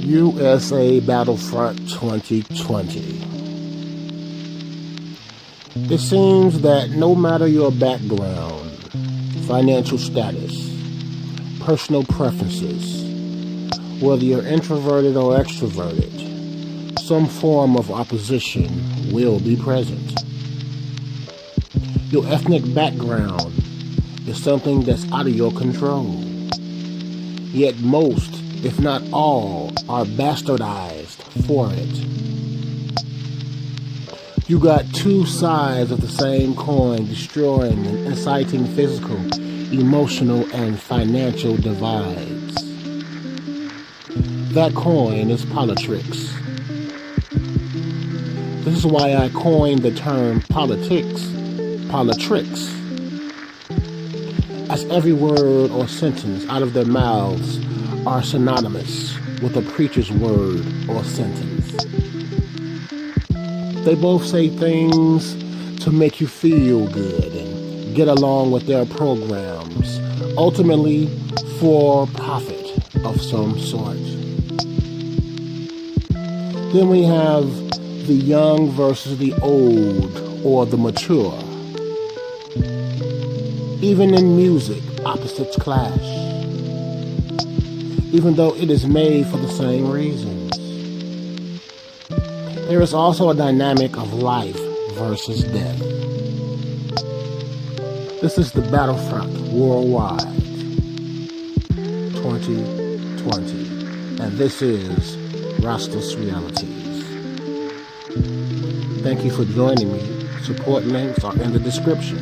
USA Battlefront 2020. It seems that no matter your background, financial status, personal preferences, whether you're introverted or extroverted, some form of opposition will be present. Your ethnic background is something that's out of your control. Yet most, if not all, are bastardized for it. You got two sides of the same coin destroying and inciting physical, emotional, and financial divides. That coin is politics. This is why I coined the term politricks, as every word or sentence out of their mouths are synonymous with a preacher's word or sentence. They both say things to make you feel good and get along with their programs, ultimately for profit of some sort. Then we have the young versus the old or the mature. Even in music, opposites clash, even though it is made for the same reasons. There is also a dynamic of life versus death. This is the Battlefront Worldwide 2020, and this is Rastus Realities. Thank you for joining me. Support links are in the description.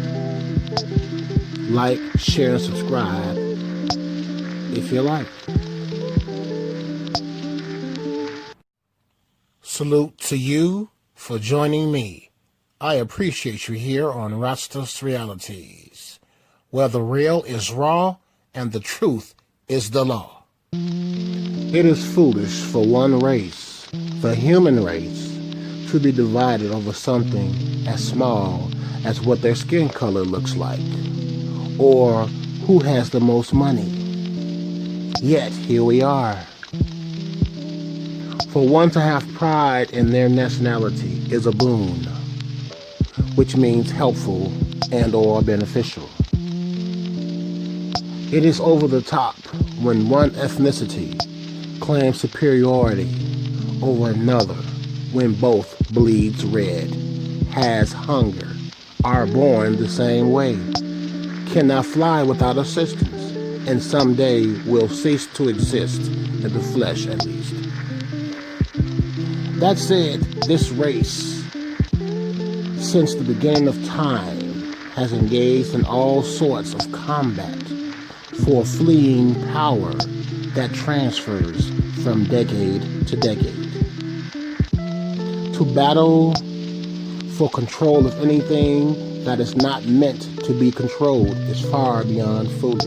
Like, share, and subscribe if you like. Salute to you for joining me. I appreciate you here on Rastus Realities, where the real is raw and the truth is the law. It is foolish for one race, the human race, to be divided over something as small as what their skin color looks like, or who has the most money. Yet here we are. For one to have pride in their nationality is a boon, which means helpful and or beneficial. It is over the top when one ethnicity claims superiority over another when both bleeds red, has hunger, are born the same way, cannot fly without assistance, and someday will cease to exist in the flesh at least. That said, this race, since the beginning of time, has engaged in all sorts of combat for fleeing power that transfers from decade to decade. To battle for control of anything that is not meant to be controlled is far beyond foolish.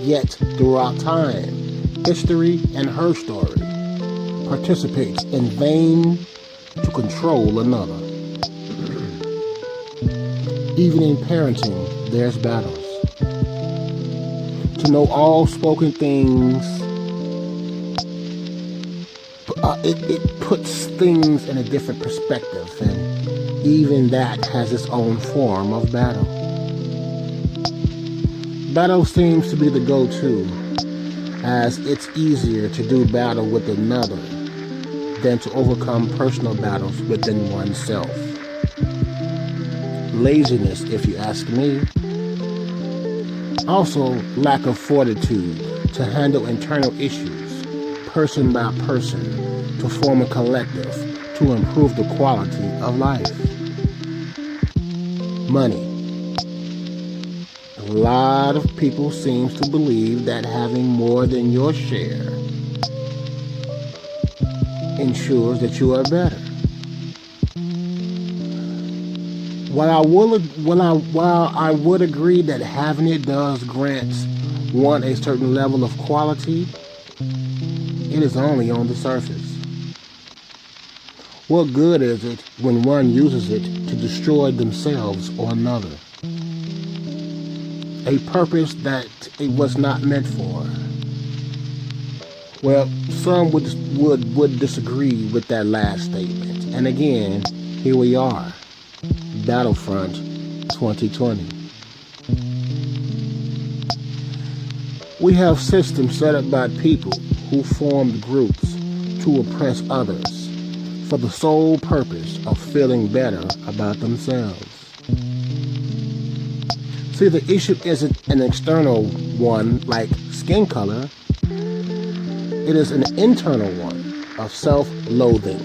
Yet, throughout time, history and her story participates in vain to control another. Even in parenting, there's battles. To know all spoken things, it puts things in a different perspective, and even that has its own form of battle. Battle seems to be the go-to, as it's easier to do battle with another than to overcome personal battles within oneself. Laziness, if you ask me. Also, lack of fortitude to handle internal issues, person by person, to form a collective to improve the quality of life. Money. A lot of people seem to believe that having more than your share ensures that you are better. While I would agree that having it does grant one a certain level of quality, it is only on the surface. What good is it when one uses it to destroy themselves or another? A purpose that it was not meant for. Well, some would disagree with that last statement. And again, here we are, BattleFront 2020. We have systems set up by people who formed groups to oppress others for the sole purpose of feeling better about themselves. See, the issue isn't an external one like skin color. It is an internal one of self-loathing.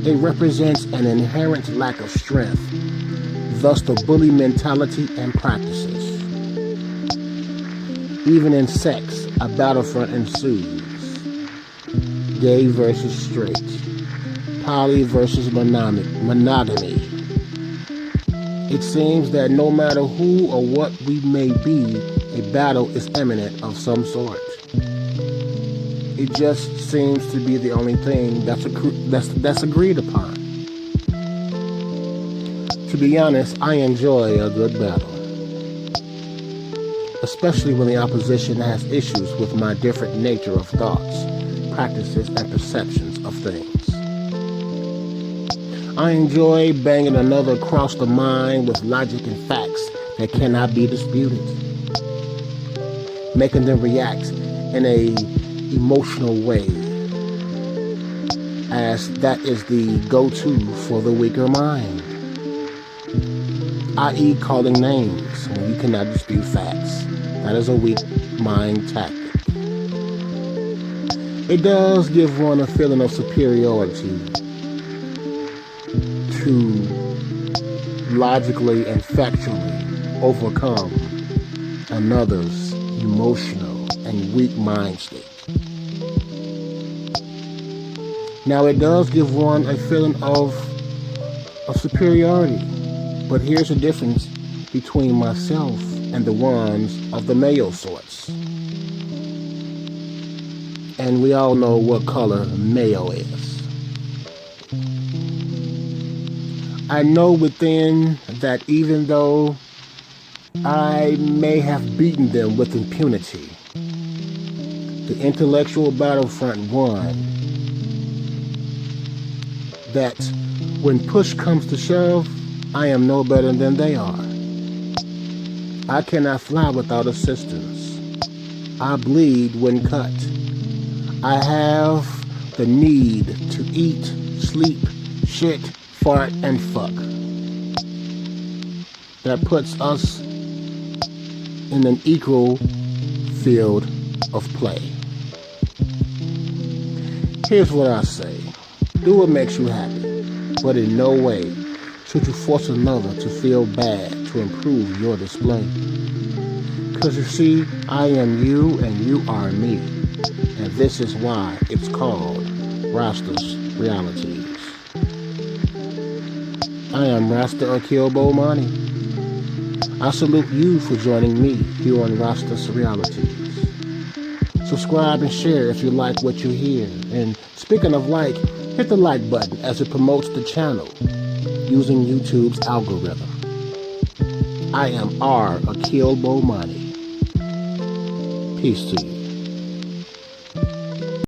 It represents an inherent lack of strength, thus the bully mentality and practices. Even in sex, a battlefront ensues. Gay versus straight, poly versus monogamy. It seems that no matter who or what we may be, a battle is imminent of some sort. It just seems to be the only thing that's agreed upon. To be honest, I enjoy a good battle, especially when the opposition has issues with my different nature of thoughts, practices, and perceptions of things. I enjoy banging another across the mind with logic and facts that cannot be disputed, making them react in a emotional way, as that is the go-to for the weaker mind, i.e. calling names when you cannot dispute facts. That is a weak mind tactic. It does give one a feeling of superiority to logically and factually overcome another's emotional and weak mind state. Now, it does give one a feeling of superiority, but here's the difference between myself and the ones of the male sorts. And we all know what color male is. I know within that even though I may have beaten them with impunity, the intellectual battlefront won. That when push comes to shove, I am no better than they are. I cannot fly without assistance. I bleed when cut. I have the need to eat, sleep, shit, fart, and fuck. That puts us in an equal field of play. Here's what I say. Do what makes you happy, but in no way should you force another to feel bad to improve your display. Because you see, I am you and you are me. And this is why it's called Rasta's Realities. I am Rasta Akil Bomani. I salute you for joining me here on Rasta's Realities. Subscribe and share if you like what you hear. And speaking of like, hit the like button as it promotes the channel using YouTube's algorithm. I am R. Akil Bomani. Peace to you.